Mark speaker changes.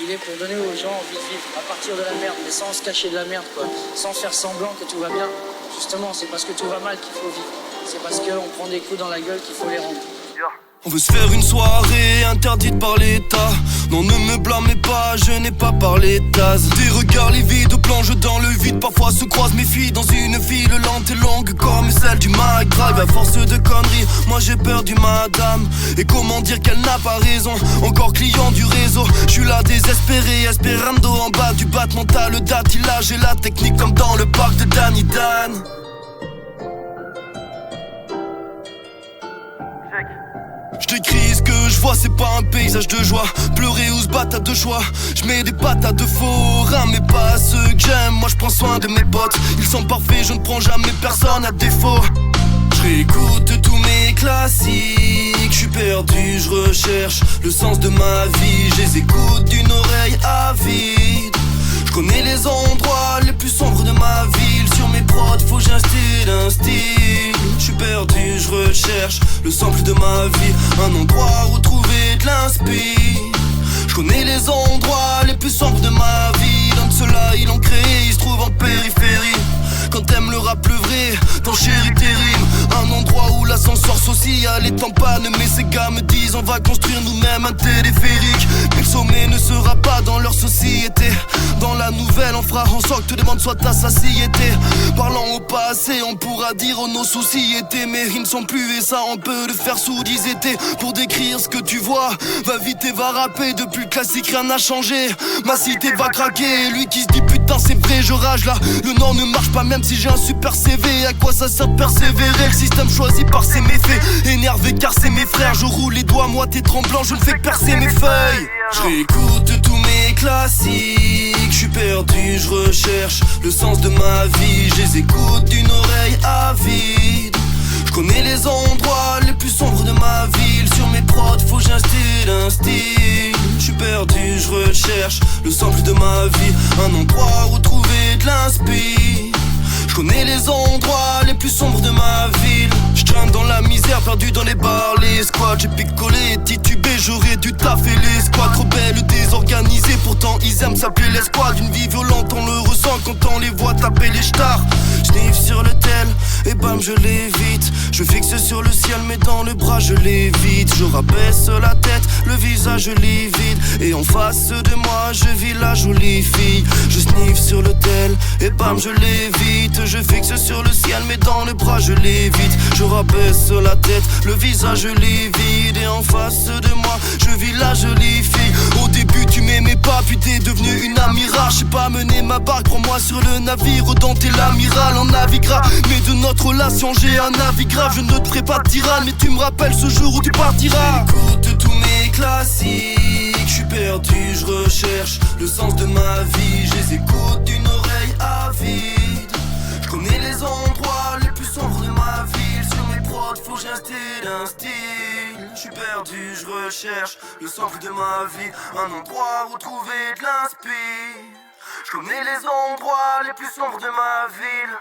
Speaker 1: il est pour donner aux gens envie de vivre, à partir de la merde, mais sans se cacher de la merde, quoi. Sans faire semblant que tout va bien. Justement, c'est parce que tout va mal qu'il faut vivre. C'est parce qu'on prend des coups dans la gueule qu'il faut les rendre.
Speaker 2: On veut se faire une soirée interdite par l'État. Non, ne me blâmez pas, je n'ai pas parlé tasse. Des regards livides plongent dans le vide. Parfois se croisent mes filles dans une file lente et longue comme celle du Mac Drive. À force de conneries, moi j'ai peur du madame. Et comment dire qu'elle n'a pas raison? Encore client du réseau, je suis là désespéré, espérando en bas du battement. T'as le datilage et la technique comme dans le parc de Danny Dan. Je décris ce que je vois, c'est pas un paysage de joie. Pleurer ou se battre à deux choix. Je mets des pattes à deux forains, mais pas à ceux que j'aime. Moi je prends soin de mes potes, ils sont parfaits, je ne prends jamais personne à défaut. Je réécoute tous mes classiques, je suis perdu, je recherche le sens de ma vie. Je les écoute d'une oreille avide. Je connais les endroits les plus sombres de ma ville. Sur mes prods, faut que j'instille un style. Je suis perdu, je recherche le sample de ma vie. Un endroit où trouver de l'inspi. Je connais les endroits les plus sombres de ma vie. L'un de ceux-là, ils l'ont créé, ils se trouvent en périphérie. Quand t'aimes le rap, le vrai, ton chéri tes rimes. Un endroit où l'ascenseur social est en panne. Mais ces gars me disent on va construire nous-mêmes un téléphérique. Mais le sommet ne sera pas dans leur société. Dans la nouvelle on fera en sorte que te demande soit ta satiété. Parlant au passé on pourra dire oh, nos soucis étaient. Mais ils ne sont plus et ça on peut le faire sous 10 étés. Pour décrire ce que tu vois, va vite et va rapper. Depuis le classique rien n'a changé, ma cité va craquer. Lui qui se dit putain c'est vrai je rage là. Le nom ne marche pas même si j'ai un super CV. À quoi ça sert de persévérer? Le système choisi par ses méfaits. Énervé car c'est mes frères. Je roule les doigts moitié tremblant. Je ne fais que percer mes feuilles. Je réécoute tous mes classiques. Je suis perdu, je recherche le sens de ma vie. Je les écoute d'une oreille avide. Je connais les endroits les plus sombres de ma ville. Sur mes prods faut que j'instille un style. Je suis perdu, je recherche le sample de ma vie. Un endroit où trouver de l'inspi. Je connais les endroits les plus sombres de ma ville. Je traîne dans la misère, perdu dans les bars, les squats. J'ai picolé, titubé, j'aurais dû taffer les squats. Trop belles, désorganisées, pourtant ils aiment s'appeler l'escouade. Une vie violente, on le ressent quand on les voit taper les stars. J'niffe sur le tel, et bam je l'évite. Je fixe sur le ciel mais dans le bras je l'évite. Je rabaisse la tête, le visage livide. Et en face de moi je vis la jolie fille. Je sniffe sur le tel, et bam je l'évite. Je fixe sur le ciel mais dans le bras je l'évite. Je rabaisse la tête, le visage livide. Et en face de moi je vis la jolie fille. Au début tu m'aimais pas puis t'es devenu une amira. J'sais pas mener ma barque, prends-moi sur le navire dont t'es l'amiral. En naviguera, mais de notre relation j'ai un avis grave. Je ne te ferai pas de tirade mais tu me rappelles ce jour où tu partiras. J'écoute tous mes classiques. Je suis perdu, je recherche le sens de ma vie. Je les écoute d'une oreille avide. Je connais les endroits les plus sombres de ma ville. Sur mes prods faut que j'instille un style. Je suis perdu, je recherche le sample de ma vie. Un endroit où trouver de l'inspi. Je connais les endroits les plus sombres de ma ville.